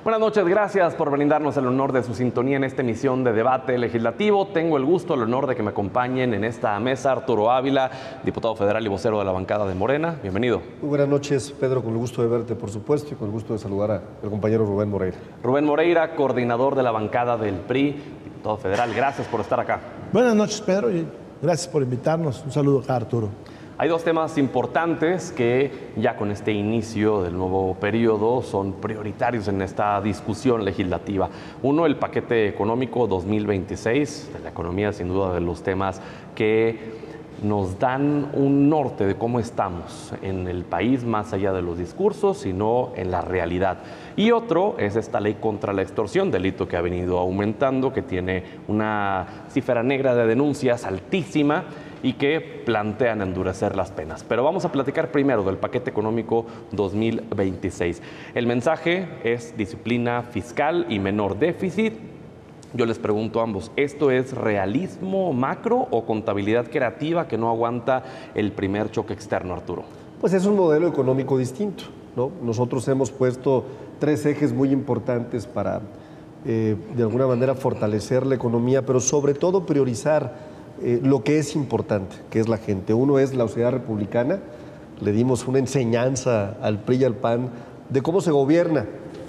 Buenas noches, gracias por brindarnos el honor de su sintonía en esta emisión de Debate Legislativo. Tengo el gusto, el honor de que me acompañen en esta mesa Arturo Ávila, diputado federal y vocero de la bancada de Morena. Bienvenido. Muy buenas noches, Pedro, con el gusto de verte, por supuesto, y con el gusto de saludar al compañero Rubén Moreira. Rubén Moreira, coordinador de la bancada del PRI, diputado federal. Gracias por estar acá. Buenas noches, Pedro, y gracias por invitarnos. Un saludo acá, Arturo. Hay dos temas importantes que ya con este inicio del nuevo periodo son prioritarios en esta discusión legislativa. Uno, el paquete económico 2026, de la economía sin duda de los temas que nos dan un norte de cómo estamos en el país, más allá de los discursos, sino en la realidad. Y otro es esta ley contra la extorsión, delito que ha venido aumentando, que tiene una cifra negra de denuncias altísima y que plantean endurecer las penas. Pero vamos a platicar primero del paquete económico 2026. El mensaje es disciplina fiscal y menor déficit. Yo les pregunto a ambos, ¿esto es realismo macro o contabilidad creativa que no aguanta el primer choque externo, Arturo? Pues es un modelo económico distinto, ¿no? Nosotros hemos puesto 3 ejes muy importantes para, de alguna manera, fortalecer la economía, pero sobre todo priorizar lo que es importante, que es la gente. Uno es la austeridad republicana. Le dimos una enseñanza al PRI y al PAN de cómo se gobierna,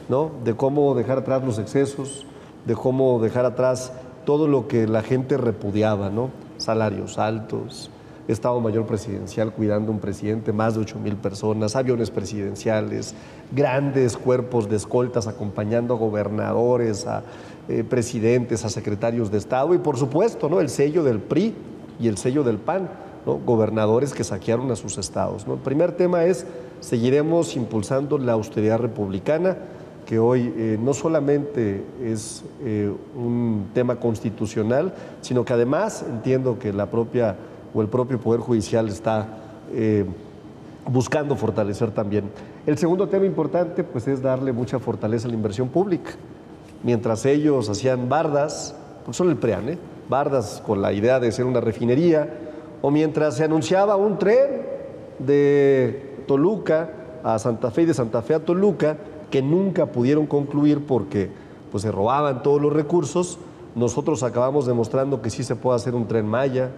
¿no? De cómo dejar atrás los excesos, de cómo dejar atrás todo lo que la gente repudiaba, ¿no? Salarios altos, Estado Mayor Presidencial cuidando a un presidente, más de 8,000 personas, aviones presidenciales, grandes cuerpos de escoltas acompañando a gobernadores, a presidentes, a secretarios de Estado y por supuesto, ¿no?, el sello del PRI y el sello del PAN, ¿no?, gobernadores que saquearon a sus estados, ¿no? El primer tema es, seguiremos impulsando la austeridad republicana, que hoy no solamente es un tema constitucional, sino que además entiendo que el propio Poder Judicial está buscando fortalecer también. El segundo tema importante pues, es darle mucha fortaleza a la inversión pública. Mientras ellos hacían bardas, porque son el PRIAN, bardas con la idea de ser una refinería, o mientras se anunciaba un tren de Toluca a Santa Fe y de Santa Fe a Toluca, que nunca pudieron concluir porque pues, se robaban todos los recursos, nosotros acabamos demostrando que sí se puede hacer un tren Maya,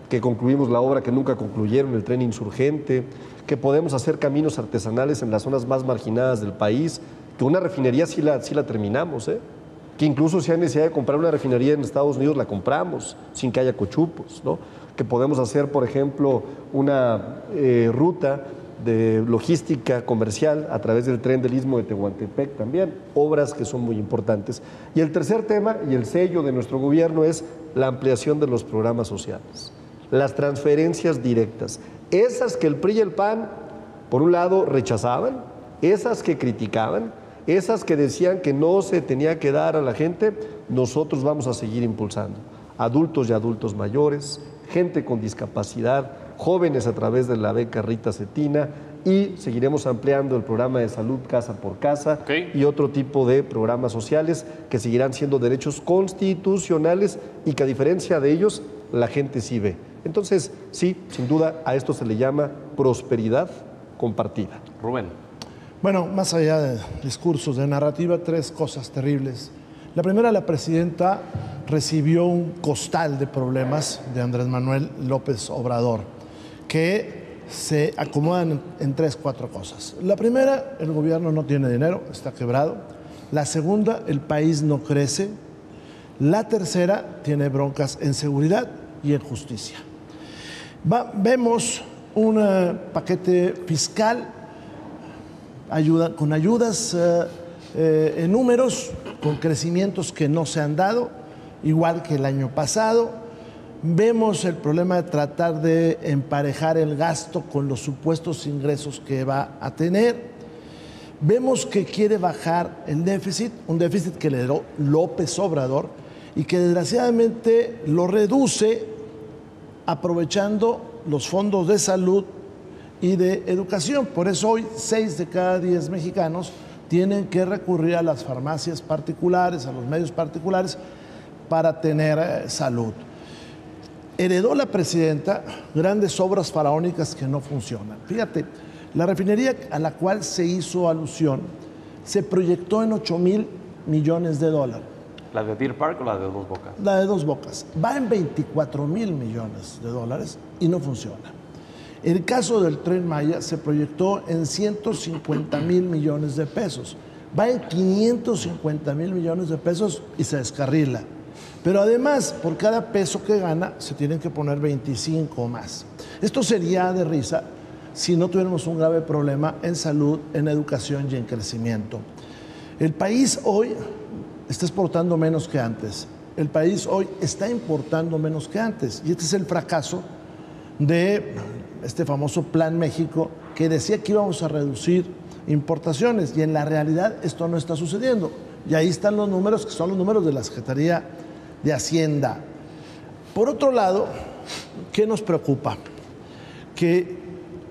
que concluimos la obra que nunca concluyeron, el tren Insurgente, que podemos hacer caminos artesanales en las zonas más marginadas del país, que una refinería sí la terminamos, que incluso si hay necesidad de comprar una refinería en Estados Unidos, la compramos, sin que haya cochupos, ¿no? Que podemos hacer, por ejemplo, una ruta de logística comercial a través del tren del Istmo de Tehuantepec también, obras que son muy importantes. Y el tercer tema, y el sello de nuestro gobierno, es la ampliación de los programas sociales, las transferencias directas, esas que el PRI y el PAN, por un lado, rechazaban, esas que criticaban, esas que decían que no se tenía que dar a la gente, nosotros vamos a seguir impulsando. Adultos y adultos mayores, gente con discapacidad, jóvenes a través de la beca Rita Cetina y seguiremos ampliando el programa de salud casa por casa y otro tipo de programas sociales que seguirán siendo derechos constitucionales y que a diferencia de ellos la gente sí ve. Entonces, sí, sin duda a esto se le llama prosperidad compartida. Rubén. Bueno, más allá de discursos, de narrativa, 3 cosas terribles. La primera, la presidenta recibió un costal de problemas de Andrés Manuel López Obrador, que se acomodan en 3, 4 cosas. La primera, el gobierno no tiene dinero, está quebrado. La segunda, el país no crece. La tercera, tiene broncas en seguridad y en justicia. Vemos un paquete fiscal con ayudas en números, con crecimientos que no se han dado, igual que el año pasado. Vemos el problema de tratar de emparejar el gasto con los supuestos ingresos que va a tener. Vemos que quiere bajar el déficit, un déficit que le dio López Obrador y que desgraciadamente lo reduce aprovechando los fondos de salud y de educación. Por eso hoy 6 de cada 10 mexicanos tienen que recurrir a las farmacias particulares, a los medios particulares para tener salud. Heredó la presidenta grandes obras faraónicas que no funcionan. Fíjate, la refinería a la cual se hizo alusión se proyectó en 8,000 millones de dólares. ¿La de Deer Park o la de Dos Bocas? La de Dos Bocas. Va en 24,000 millones de dólares y no funciona. El caso del Tren Maya se proyectó en 150,000 millones de pesos. Va en 550,000 millones de pesos y se descarrila. Pero además, por cada peso que gana, se tienen que poner 25 más. Esto sería de risa si no tuviéramos un grave problema en salud, en educación y en crecimiento. El país hoy está exportando menos que antes. El país hoy está importando menos que antes. Y este es el fracaso de este famoso Plan México que decía que íbamos a reducir importaciones. Y en la realidad esto no está sucediendo. Y ahí están los números, que son los números de la Secretaría de Hacienda. Por otro lado, ¿qué nos preocupa? Que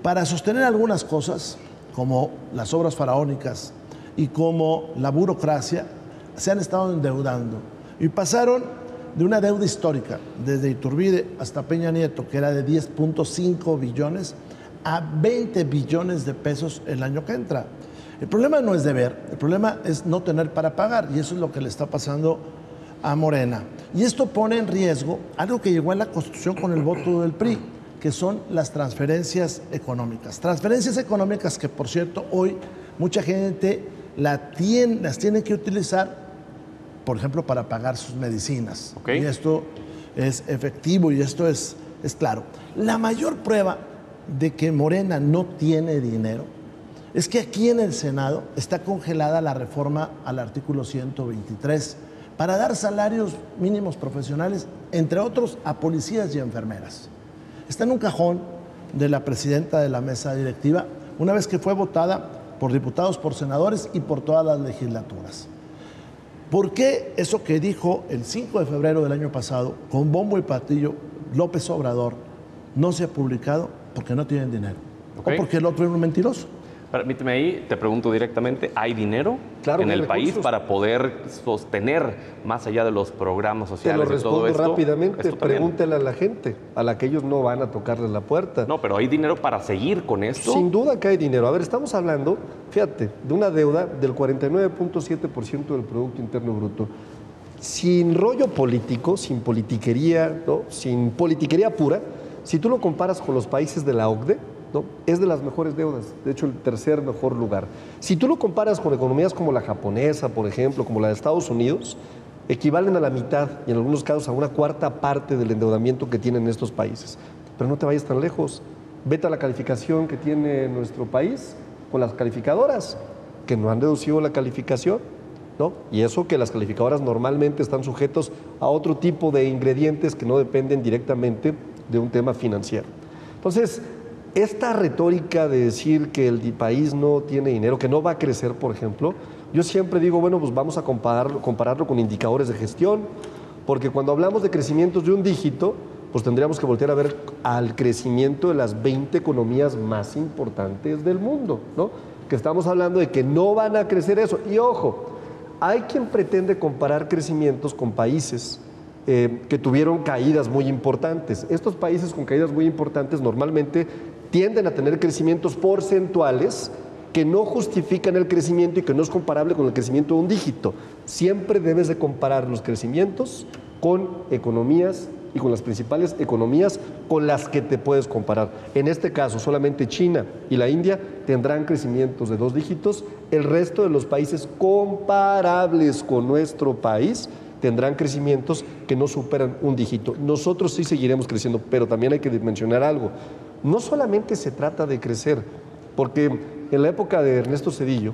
para sostener algunas cosas, como las obras faraónicas y como la burocracia, se han estado endeudando y pasaron de una deuda histórica, desde Iturbide hasta Peña Nieto, que era de 10.5 billones, a 20 billones de pesos el año que entra. El problema no es deber, el problema es no tener para pagar, y eso es lo que le está pasando a Morena. Y esto pone en riesgo algo que llegó a la Constitución con el voto del PRI, que son las transferencias económicas. Transferencias económicas que, por cierto, hoy mucha gente las tiene que utilizar, por ejemplo, para pagar sus medicinas. Okay. Y esto es efectivo y esto es claro. La mayor prueba de que Morena no tiene dinero es que aquí en el Senado está congelada la reforma al artículo 123 para dar salarios mínimos profesionales, entre otros, a policías y enfermeras. Está en un cajón de la presidenta de la mesa directiva, una vez que fue votada por diputados, por senadores y por todas las legislaturas. ¿Por qué eso que dijo el 5 de febrero del año pasado, con bombo y platillo, López Obrador, no se ha publicado? Porque no tienen dinero. Okay. O porque el otro es un mentiroso. Permíteme ahí, te pregunto directamente, ¿hay dinero en el país para poder sostener más allá de los programas sociales Te lo y todo esto? rápidamente, pregúntale a la gente, a la que ellos no van a tocarles la puerta. No, pero ¿hay dinero para seguir con esto? Sin duda que hay dinero. A ver, estamos hablando, fíjate, de una deuda del 49.7% del Producto Interno Bruto. Sin rollo político, sin politiquería, ¿no? Sin politiquería pura, si tú lo comparas con los países de la OCDE, ¿no? Es de las mejores deudas, de hecho el tercer mejor lugar. Si tú lo comparas con economías como la japonesa, por ejemplo, como la de Estados Unidos, equivalen a la mitad y en algunos casos a una cuarta parte del endeudamiento que tienen estos países. Pero no te vayas tan lejos, vete a la calificación que tiene nuestro país con las calificadoras, que no han reducido la calificación, ¿no? Y eso que las calificadoras normalmente están sujetos a otro tipo de ingredientes que no dependen directamente de un tema financiero. Entonces, esta retórica de decir que el país no tiene dinero, que no va a crecer, por ejemplo, yo siempre digo, bueno, pues vamos a compararlo con indicadores de gestión, porque cuando hablamos de crecimientos de un dígito, pues tendríamos que voltear a ver al crecimiento de las 20 economías más importantes del mundo, ¿no? Que estamos hablando de que no van a crecer eso. Y ojo, hay quien pretende comparar crecimientos con países que tuvieron caídas muy importantes. Estos países con caídas muy importantes normalmente tienden a tener crecimientos porcentuales que no justifican el crecimiento y que no es comparable con el crecimiento de un dígito. Siempre debes de comparar los crecimientos con economías y con las principales economías con las que te puedes comparar. En este caso, solamente China y la India tendrán crecimientos de 2 dígitos. El resto de los países comparables con nuestro país tendrán crecimientos que no superan un dígito. Nosotros sí seguiremos creciendo, pero también hay que mencionar algo. No solamente se trata de crecer, porque en la época de Ernesto Zedillo,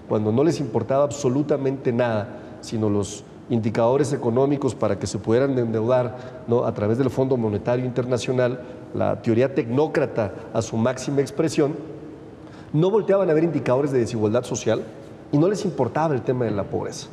cuando no les importaba absolutamente nada, sino los indicadores económicos para que se pudieran endeudar, ¿no? A través del Fondo Monetario Internacional, la teoría tecnócrata a su máxima expresión, no volteaban a ver indicadores de desigualdad social y no les importaba el tema de la pobreza.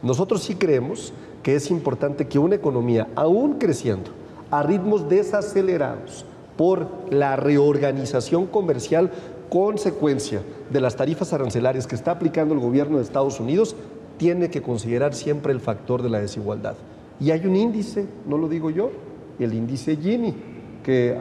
Nosotros sí creemos que es importante que una economía, aún creciendo a ritmos desacelerados por la reorganización comercial consecuencia de las tarifas arancelarias que está aplicando el gobierno de Estados Unidos, tiene que considerar siempre el factor de la desigualdad. Y hay un índice, no lo digo yo, el índice Gini, que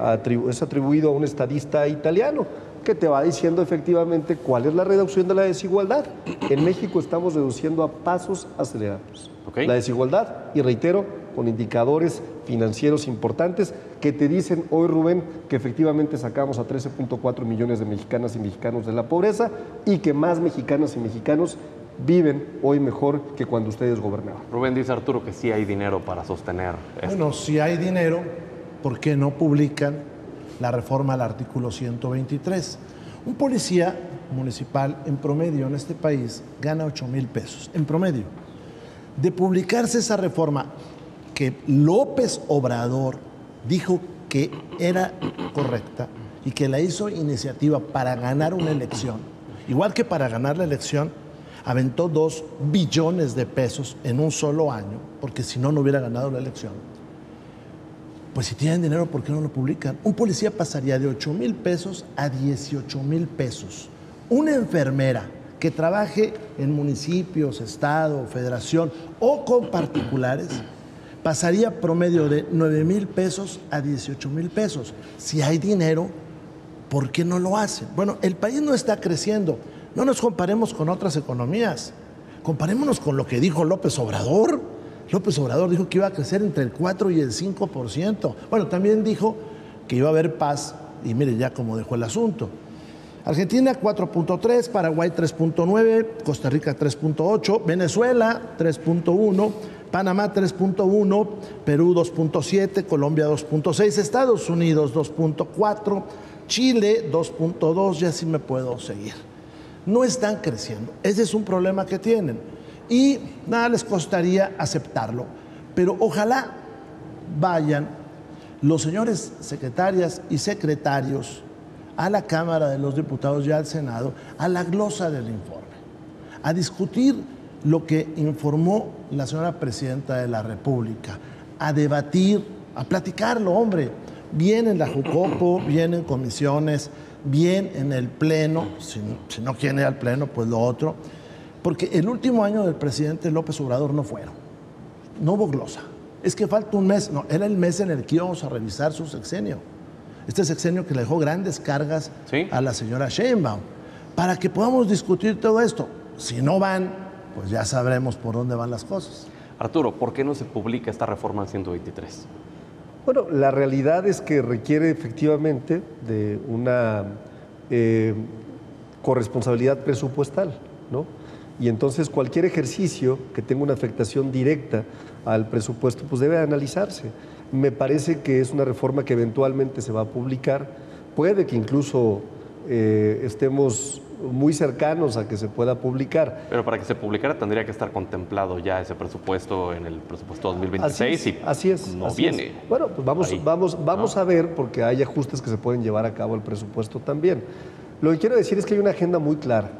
es atribuido a un estadista italiano, que te va diciendo efectivamente cuál es la reducción de la desigualdad. En México estamos reduciendo a pasos acelerados la desigualdad, y reitero, con indicadores financieros importantes que te dicen hoy, Rubén, que efectivamente sacamos a 13.4 millones de mexicanas y mexicanos de la pobreza y que más mexicanas y mexicanos viven hoy mejor que cuando ustedes gobernaban. Rubén, dice Arturo que sí hay dinero para sostener esto. Bueno, si hay dinero, ¿por qué no publican la reforma al artículo 123? Un policía municipal en promedio en este país gana 8,000 pesos, en promedio. De publicarse esa reforma que López Obrador dijo que era correcta y que la hizo iniciativa para ganar una elección, igual que para ganar la elección, aventó 2 billones de pesos en un solo año, porque si no, no hubiera ganado la elección. Pues si tienen dinero, ¿por qué no lo publican? Un policía pasaría de 8,000 pesos a 18,000 pesos. Una enfermera que trabaje en municipios, estado, federación o con particulares, pasaría promedio de 9,000 pesos a 18,000 pesos. Si hay dinero, ¿por qué no lo hacen? Bueno, el país no está creciendo. No nos comparemos con otras economías. Comparémonos con lo que dijo López Obrador. López Obrador dijo que iba a crecer entre el 4 y el 5%. Bueno, también dijo que iba a haber paz y mire ya cómo dejó el asunto. Argentina 4.3, Paraguay 3.9, Costa Rica 3.8, Venezuela 3.1, Panamá 3.1, Perú 2.7, Colombia 2.6, Estados Unidos 2.4, Chile 2.2, y así me puedo seguir. No están creciendo. Ese es un problema que tienen. Y nada les costaría aceptarlo. Pero ojalá vayan los señores secretarias y secretarios a la Cámara de los Diputados y al Senado a la glosa del informe, a discutir lo que informó la señora Presidenta de la República, a debatir, a platicarlo, hombre, bien en la Jucopo, bien en comisiones, bien en el Pleno, si no quieren ir al Pleno, pues lo otro, porque el último año del presidente López Obrador no hubo glosa. Es que falta un mes, no, era el mes en el que íbamos a revisar su sexenio. Este sexenio que le dejó grandes cargas a la señora Sheinbaum, para que podamos discutir todo esto. Si no van, pues ya sabremos por dónde van las cosas. Arturo, ¿por qué no se publica esta reforma al 123? Bueno, la realidad es que requiere efectivamente de una corresponsabilidad presupuestal, ¿no? Y entonces cualquier ejercicio que tenga una afectación directa al presupuesto, pues debe analizarse. Me parece que es una reforma que eventualmente se va a publicar. Puede que incluso estemos muy cercanos a que se pueda publicar. Pero para que se publicara tendría que estar contemplado ya ese presupuesto en el presupuesto 2026 así es, no viene. Es. Bueno, pues vamos a ver, porque hay ajustes que se pueden llevar a cabo al presupuesto también. Lo que quiero decir es que hay una agenda muy clara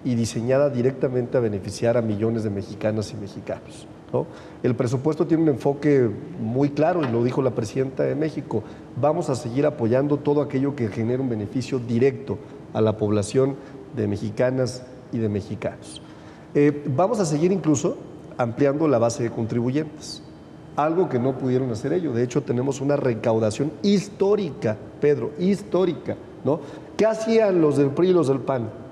y diseñada directamente a beneficiar a millones de mexicanas y mexicanos, ¿no? El presupuesto tiene un enfoque muy claro, y lo dijo la Presidenta de México: vamos a seguir apoyando todo aquello que genere un beneficio directo a la población de mexicanas y de mexicanos. Vamos a seguir incluso ampliando la base de contribuyentes, algo que no pudieron hacer ellos. De hecho, tenemos una recaudación histórica, Pedro, histórica, ¿no? ¿Qué hacían los del PRI y los del PAN?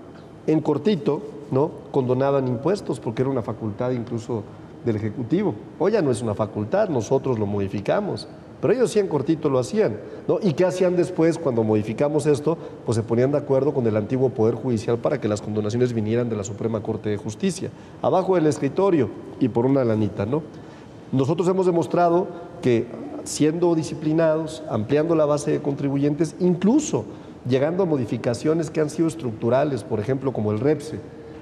En cortito, ¿no? Condonaban impuestos porque era una facultad incluso del Ejecutivo. Hoy ya no es una facultad, nosotros lo modificamos, pero ellos sí en cortito lo hacían, ¿no? ¿Y qué hacían después cuando modificamos esto? Pues se ponían de acuerdo con el antiguo Poder Judicial para que las condonaciones vinieran de la Suprema Corte de Justicia, abajo del escritorio y por una lanita, ¿no? Nosotros hemos demostrado que siendo disciplinados, ampliando la base de contribuyentes, incluso llegando a modificaciones que han sido estructurales, por ejemplo, como el REPSE,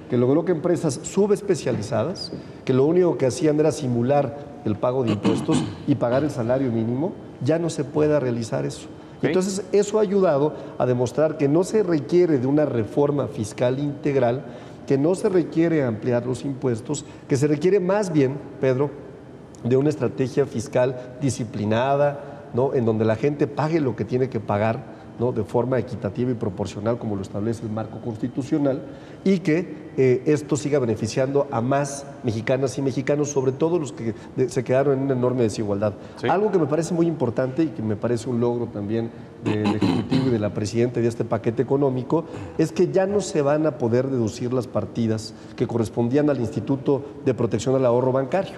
que logró que empresas subespecializadas, que lo único que hacían era simular el pago de impuestos y pagar el salario mínimo, ya no se pueda realizar eso. Y entonces eso ha ayudado a demostrar que no se requiere de una reforma fiscal integral, que no se requiere ampliar los impuestos, que se requiere más bien, Pedro, de una estrategia fiscal disciplinada, ¿no?, en donde la gente pague lo que tiene que pagar, ¿no?, de forma equitativa y proporcional como lo establece el marco constitucional, y que esto siga beneficiando a más mexicanas y mexicanos, sobre todo los que se quedaron en una enorme desigualdad. Sí. Algo que me parece muy importante y que me parece un logro también del Ejecutivo y de la Presidenta de este paquete económico es que ya no se van a poder deducir las partidas que correspondían al Instituto de Protección al Ahorro Bancario.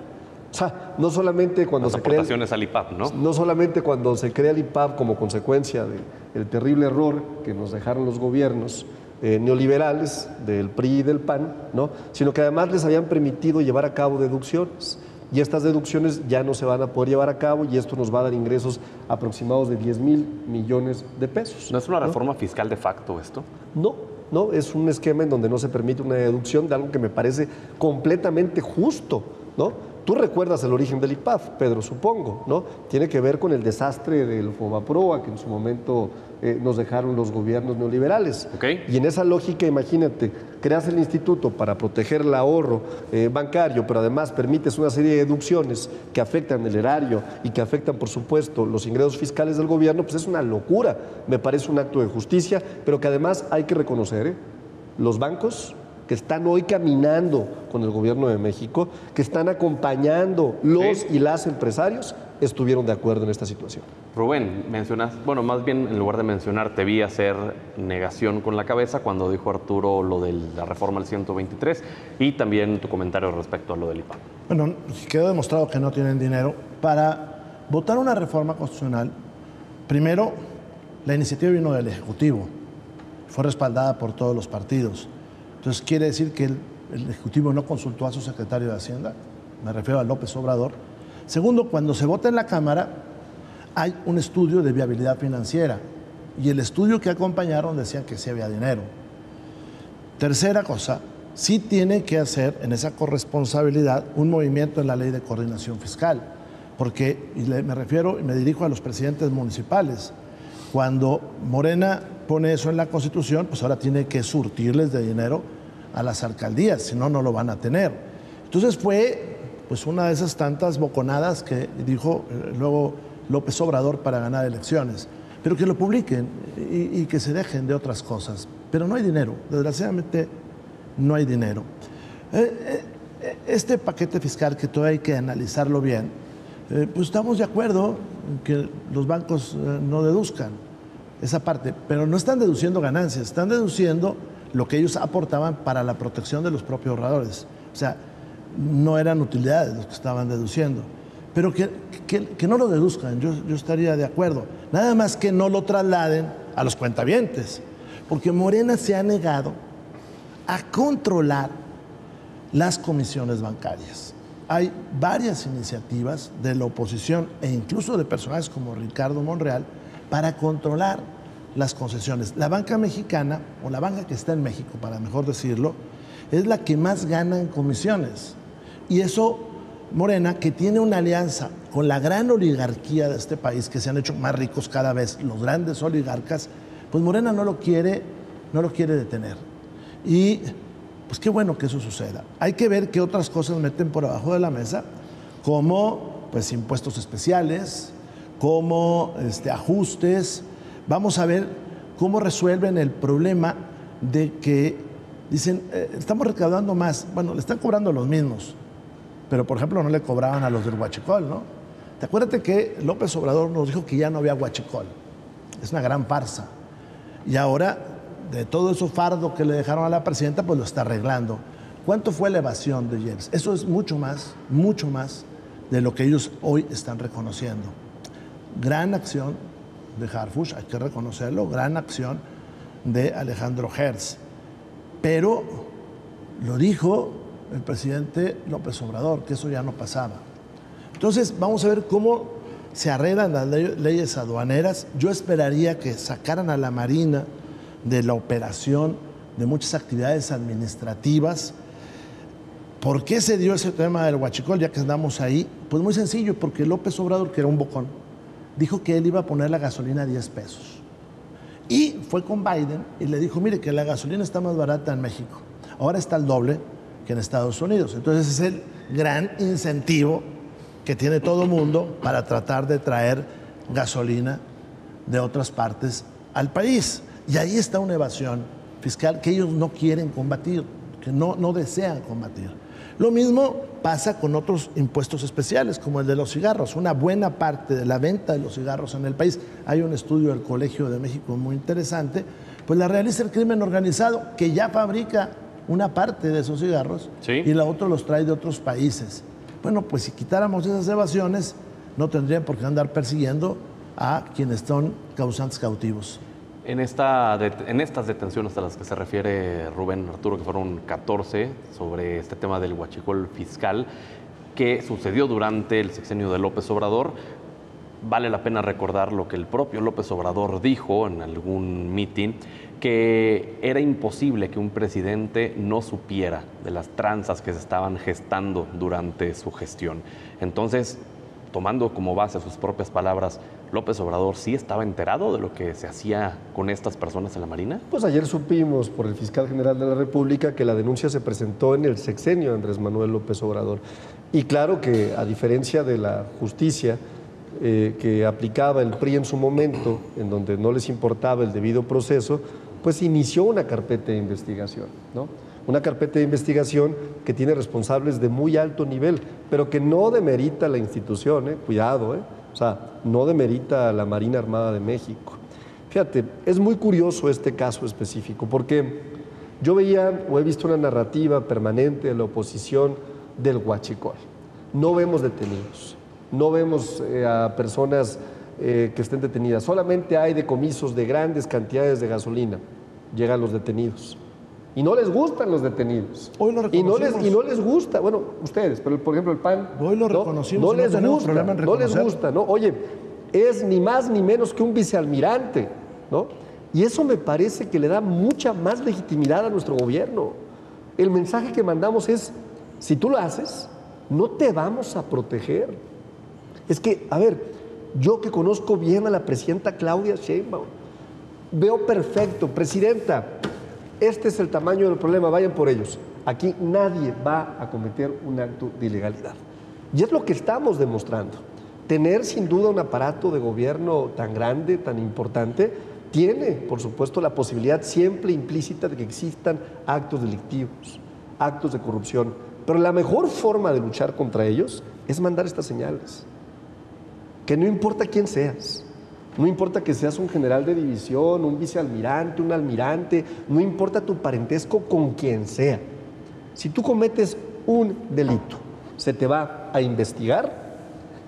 O sea, no solamente cuando las aportaciones al IPAB, ¿no? No solamente cuando se crea el IPAB como consecuencia del terrible error que nos dejaron los gobiernos neoliberales del PRI y del PAN, ¿no?, sino que además les habían permitido llevar a cabo deducciones. Y estas deducciones ya no se van a poder llevar a cabo y esto nos va a dar ingresos aproximados de 10,000 millones de pesos. ¿No es una reforma fiscal de facto esto? No, es un esquema en donde no se permite una deducción de algo que me parece completamente justo, ¿no? Tú recuerdas el origen del IPAB, Pedro, supongo, ¿no? Tiene que ver con el desastre del Fobaproa que en su momento nos dejaron los gobiernos neoliberales. Okay. Y en esa lógica, imagínate, creas el instituto para proteger el ahorro bancario, pero además permites una serie de deducciones que afectan el erario y que afectan, por supuesto, los ingresos fiscales del gobierno, pues es una locura. Me parece un acto de justicia, pero que además hay que reconocer, los bancos que están hoy caminando con el gobierno de México, que están acompañando los y las empresarios, estuvieron de acuerdo en esta situación. Rubén, mencionas, bueno, más bien en lugar de mencionar, te vi hacer negación con la cabeza cuando dijo Arturo lo de la reforma al 123 y también tu comentario respecto a lo del IPAB. Bueno, quedó demostrado que no tienen dinero para votar una reforma constitucional. Primero, la iniciativa vino del Ejecutivo, fue respaldada por todos los partidos. Entonces, quiere decir que el Ejecutivo no consultó a su secretario de Hacienda, me refiero a López Obrador. Segundo, cuando se vota en la Cámara, hay un estudio de viabilidad financiera y el estudio que acompañaron decían que sí había dinero. Tercera cosa, sí tiene que hacer en esa corresponsabilidad un movimiento en la Ley de Coordinación Fiscal, porque, y me refiero y me dirijo a los presidentes municipales, cuando Morena pone eso en la Constitución, pues ahora tiene que surtirles de dinero a las alcaldías, si no, no lo van a tener. Entonces fue pues una de esas tantas boconadas que dijo luego López Obrador para ganar elecciones, pero que lo publiquen y que se dejen de otras cosas. Pero no hay dinero, desgraciadamente no hay dinero. Este paquete fiscal que todavía hay que analizarlo bien, pues estamos de acuerdo en que los bancos no deduzcan esa parte, pero no están deduciendo ganancias, están deduciendo lo que ellos aportaban para la protección de los propios ahorradores. O sea, no eran utilidades los que estaban deduciendo, pero que no lo deduzcan, yo estaría de acuerdo. Nada más que no lo trasladen a los cuentavientes, porque Morena se ha negado a controlar las comisiones bancarias. Hay varias iniciativas de la oposición e incluso de personajes como Ricardo Monreal para controlar las concesiones. La banca mexicana, o la banca que está en México, para mejor decirlo, es la que más gana en comisiones. Y eso, Morena, que tiene una alianza con la gran oligarquía de este país, que se han hecho más ricos cada vez, los grandes oligarcas, pues Morena no lo quiere detener. Y pues qué bueno que eso suceda. Hay que ver qué otras cosas meten por abajo de la mesa, como pues impuestos especiales, como ajustes. Vamos a ver cómo resuelven el problema de que dicen, estamos recaudando más. Bueno, le están cobrando los mismos, pero por ejemplo no le cobraban a los del huachicol, ¿no? Te acuérdate que López Obrador nos dijo que ya no había huachicol. Es una gran farsa. Y ahora, de todo eso fardo que le dejaron a la presidenta, pues lo está arreglando. ¿Cuánto fue la evasión de IEPS? Eso es mucho más de lo que ellos hoy están reconociendo. Gran acción de Harfuch, hay que reconocerlo, gran acción de Alejandro Hertz. Pero lo dijo el presidente López Obrador, que eso ya no pasaba. Entonces, vamos a ver cómo se arreglan las leyes aduaneras. Yo esperaría que sacaran a la Marina de la operación de muchas actividades administrativas. ¿Por qué se dio ese tema del huachicol, ya que andamos ahí? Pues muy sencillo, porque López Obrador, que era un bocón, dijo que él iba a poner la gasolina a 10 pesos. Y fue con Biden y le dijo, mire que la gasolina está más barata en México. Ahora está al doble que en Estados Unidos. Entonces es el gran incentivo que tiene todo el mundo para tratar de traer gasolina de otras partes al país. Y ahí está una evasión fiscal que ellos no quieren combatir, que no desean combatir. Lo mismo pasa con otros impuestos especiales, como el de los cigarros. Una buena parte de la venta de los cigarros en el país, hay un estudio del Colegio de México muy interesante, pues la realiza el crimen organizado, que ya fabrica una parte de esos cigarros, ¿sí?, y la otra los trae de otros países. Bueno, pues si quitáramos esas evasiones, no tendrían por qué andar persiguiendo a quienes son causantes cautivos. En estas detenciones a las que se refiere Rubén Arturo, que fueron 14, sobre este tema del huachicol fiscal, que sucedió durante el sexenio de López Obrador, vale la pena recordar lo que el propio López Obrador dijo en algún mitin, que era imposible que un presidente no supiera de las tranzas que se estaban gestando durante su gestión. Entonces, tomando como base sus propias palabras, ¿López Obrador sí estaba enterado de lo que se hacía con estas personas en la Marina? Pues ayer supimos por el fiscal general de la República que la denuncia se presentó en el sexenio de Andrés Manuel López Obrador. Y claro que, a diferencia de la justicia que aplicaba el PRI en su momento, en donde no les importaba el debido proceso, pues inició una carpeta de investigación, ¿no? Una carpeta de investigación que tiene responsables de muy alto nivel, pero que no demerita la institución, cuidado, o sea, no demerita a la Marina Armada de México. Fíjate, es muy curioso este caso específico, porque yo veía o he visto una narrativa permanente de la oposición del huachicol. No vemos detenidos, no vemos a personas que estén detenidas, solamente hay decomisos de grandes cantidades de gasolina, llegan los detenidos. Y no les gustan los detenidos. Hoy lo reconocimos. Y no les gusta, bueno, ustedes, pero por ejemplo el PAN. Hoy lo reconocimos. No les gusta, ¿no? Oye, es ni más ni menos que un vicealmirante, ¿no? Y eso me parece que le da mucha más legitimidad a nuestro gobierno. El mensaje que mandamos es, si tú lo haces, no te vamos a proteger. Es que, a ver, yo que conozco bien a la presidenta Claudia Sheinbaum, veo perfecto, presidenta, este es el tamaño del problema, vayan por ellos. Aquí nadie va a cometer un acto de ilegalidad. Y es lo que estamos demostrando. Tener sin duda un aparato de gobierno tan grande, tan importante, tiene, por supuesto, la posibilidad siempre implícita de que existan actos delictivos, actos de corrupción. Pero la mejor forma de luchar contra ellos es mandar estas señales. Que no importa quién seas. No importa que seas un general de división, un vicealmirante, un almirante, no importa tu parentesco con quien sea. Si tú cometes un delito, se te va a investigar,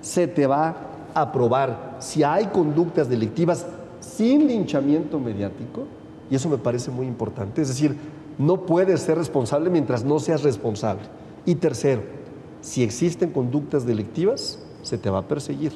se te va a probar si hay conductas delictivas sin linchamiento mediático, y eso me parece muy importante. Es decir, no puedes ser responsable mientras no seas responsable. Y tercero, si existen conductas delictivas, se te va a perseguir.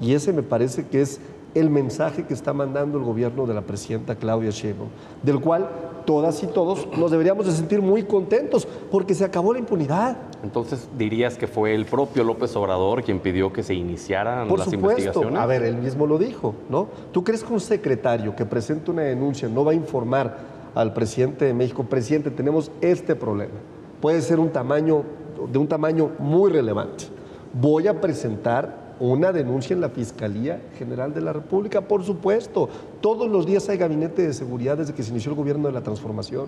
Y ese me parece que es el mensaje que está mandando el gobierno de la presidenta Claudia Sheinbaum, del cual todas y todos nos deberíamos de sentir muy contentos, porque se acabó la impunidad. Entonces, ¿dirías que fue el propio López Obrador quien pidió que se iniciaran las investigaciones? A ver, él mismo lo dijo, ¿no? ¿Tú crees que un secretario que presenta una denuncia no va a informar al presidente de México, presidente, tenemos este problema? Puede ser de un tamaño muy relevante. Voy a presentar una denuncia en la Fiscalía General de la República, por supuesto. Todos los días hay gabinete de seguridad desde que se inició el gobierno de la transformación.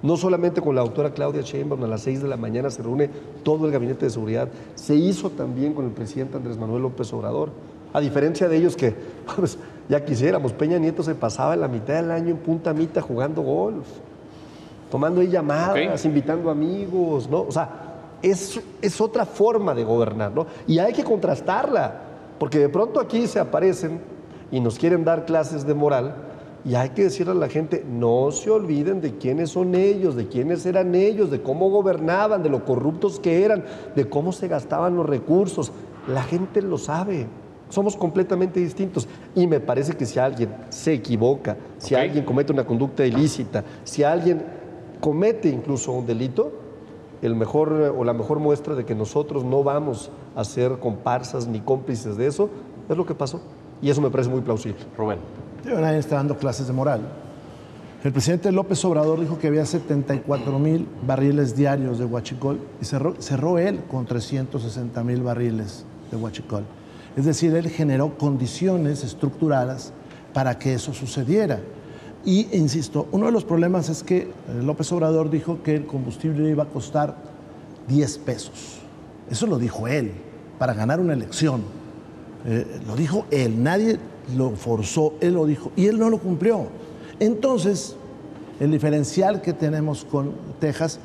No solamente con la doctora Claudia Sheinbaum, a las 6 de la mañana se reúne todo el gabinete de seguridad. Se hizo también con el presidente Andrés Manuel López Obrador. A diferencia de ellos que, pues, ya quisiéramos, Peña Nieto se pasaba la mitad del año en Punta Mita jugando golf, tomando ahí llamadas, invitando amigos, ¿no? O sea, es otra forma de gobernar, ¿no? Y hay que contrastarla, porque de pronto aquí se aparecen y nos quieren dar clases de moral, y hay que decirle a la gente, no se olviden de quiénes son ellos, de quiénes eran ellos, de cómo gobernaban, de lo corruptos que eran, de cómo se gastaban los recursos. La gente lo sabe. Somos completamente distintos. Y me parece que si alguien se equivoca, si alguien comete una conducta ilícita, si alguien comete incluso un delito, la mejor muestra de que nosotros no vamos a ser comparsas ni cómplices de eso Es lo que pasó. Y eso me parece muy plausible. Rubén. Nadie está dando clases de moral. El presidente López Obrador dijo que había 74,000 barriles diarios de huachicol y cerró él con 360,000 barriles de huachicol. Es decir, él generó condiciones estructuradas para que eso sucediera. Y, insisto, uno de los problemas es que López Obrador dijo que el combustible iba a costar 10 pesos. Eso lo dijo él, para ganar una elección. Lo dijo él, nadie lo forzó, él lo dijo y él no lo cumplió. Entonces, el diferencial que tenemos con Texas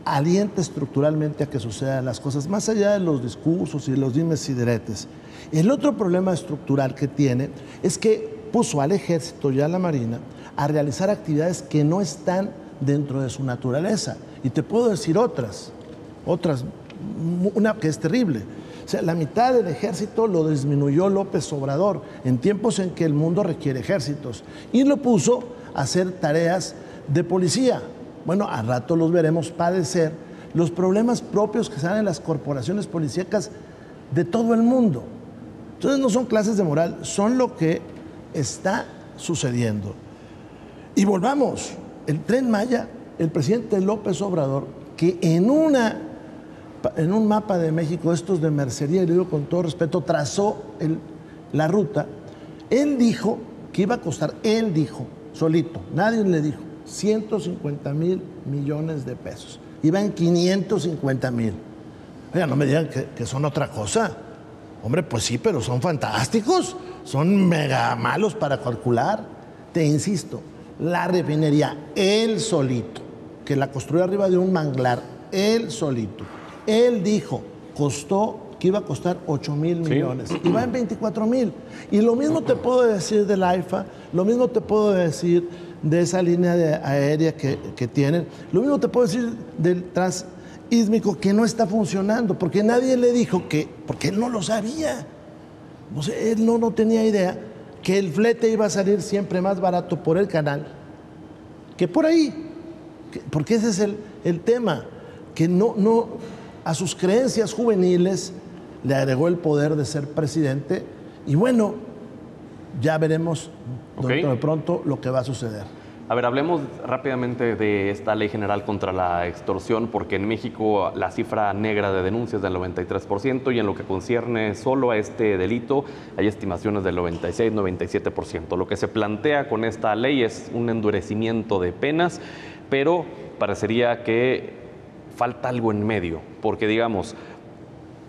alienta estructuralmente a que sucedan las cosas, más allá de los discursos y los dimes y diretes. El otro problema estructural que tiene es que puso al ejército y a la marina a realizar actividades que no están dentro de su naturaleza. Y te puedo decir otras, una que es terrible. O sea, la mitad del ejército lo disminuyó López Obrador en tiempos en que el mundo requiere ejércitos y lo puso a hacer tareas de policía. Bueno, al rato los veremos padecer los problemas propios que salen en las corporaciones policíacas de todo el mundo. Entonces no son clases de moral, son lo que está sucediendo. Y volvamos, el Tren Maya, el presidente López Obrador, que en un mapa de México, estos de mercería, y lo digo con todo respeto, trazó la ruta, él dijo que iba a costar, él dijo, solito, nadie le dijo, 150,000 millones de pesos. Iba en 550,000. Oiga, no me digan que son otra cosa. Hombre, pues sí, pero son fantásticos, son mega malos para calcular. Te insisto, la refinería, él solito, que la construyó arriba de un manglar, él solito. Él dijo, que iba a costar 8,000 millones. Y va en 24,000. Y lo mismo te puedo decir del AIFA, lo mismo te puedo decir de esa línea aérea que tienen, lo mismo te puedo decir del transísmico que no está funcionando, porque nadie le dijo porque él no lo sabía. O sea, él no tenía idea que el flete iba a salir siempre más barato por el canal que por ahí. Porque ese es el tema, que no a sus creencias juveniles le agregó el poder de ser presidente y bueno, ya veremos dentro de pronto lo que va a suceder. A ver, hablemos rápidamente de esta ley general contra la extorsión, porque en México la cifra negra de denuncias es del 93% y en lo que concierne solo a este delito hay estimaciones del 96-97%. Lo que se plantea con esta ley es un endurecimiento de penas, pero parecería que falta algo en medio, porque digamos,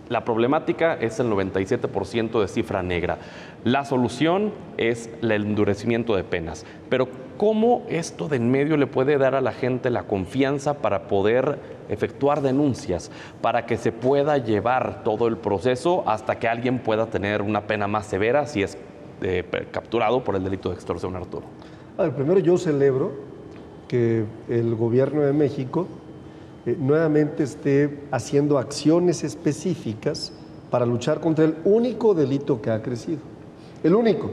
la problemática es el 97% de cifra negra. La solución es el endurecimiento de penas. Pero ¿cómo esto de en medio le puede dar a la gente la confianza para poder efectuar denuncias, para que se pueda llevar todo el proceso hasta que alguien pueda tener una pena más severa si es capturado por el delito de extorsión, Arturo? A ver, primero yo celebro que el gobierno de México nuevamente esté haciendo acciones específicas para luchar contra el único delito que ha crecido. El único.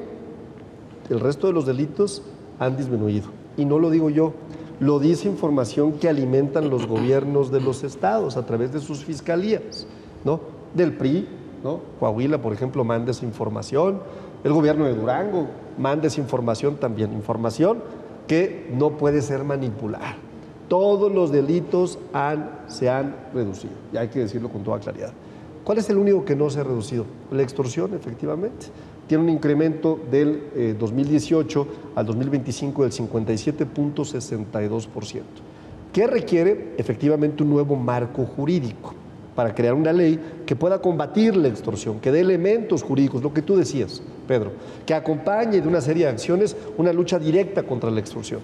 El resto de los delitos han disminuido. Y no lo digo yo, lo dice información que alimentan los gobiernos de los estados a través de sus fiscalías, ¿no? Del PRI, ¿no? Coahuila, por ejemplo, manda esa información. El gobierno de Durango manda esa información también. Información que no puede ser manipulada. Todos los delitos se han reducido, y hay que decirlo con toda claridad. ¿Cuál es el único que no se ha reducido? La extorsión, efectivamente. Tiene un incremento del 2018 al 2025 del 57.62%, que requiere efectivamente un nuevo marco jurídico para crear una ley que pueda combatir la extorsión, que dé elementos jurídicos, lo que tú decías, Pedro, que acompañe de una serie de acciones una lucha directa contra la extorsión.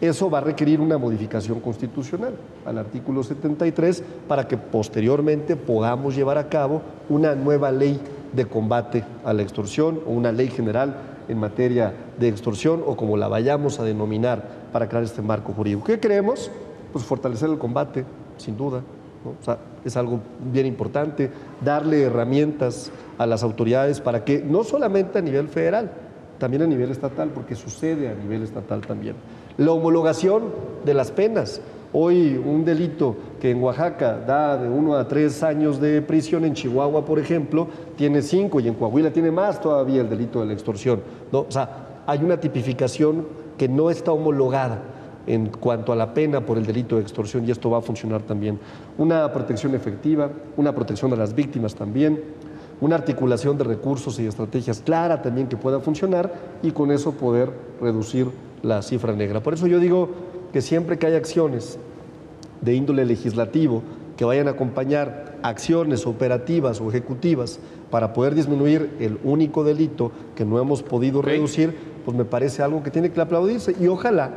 Eso va a requerir una modificación constitucional al artículo 73 para que posteriormente podamos llevar a cabo una nueva ley de combate a la extorsión o una ley general en materia de extorsión o como la vayamos a denominar para crear este marco jurídico. ¿Qué creemos? Pues fortalecer el combate, sin duda, ¿no? O sea, es algo bien importante, darle herramientas a las autoridades para que no solamente a nivel federal, también a nivel estatal, porque sucede a nivel estatal también. La homologación de las penas. Hoy un delito que en Oaxaca da de 1 a 3 años de prisión, en Chihuahua, por ejemplo, tiene 5 y en Coahuila tiene más todavía el delito de la extorsión, ¿no? O sea, hay una tipificación que no está homologada en cuanto a la pena por el delito de extorsión y esto va a funcionar también. Una protección efectiva, una protección de las víctimas también, una articulación de recursos y estrategias clara también que pueda funcionar y con eso poder reducir la cifra negra. Por eso yo digo que siempre que hay acciones de índole legislativo que vayan a acompañar acciones operativas o ejecutivas para poder disminuir el único delito que no hemos podido reducir, pues me parece algo que tiene que aplaudirse y ojalá,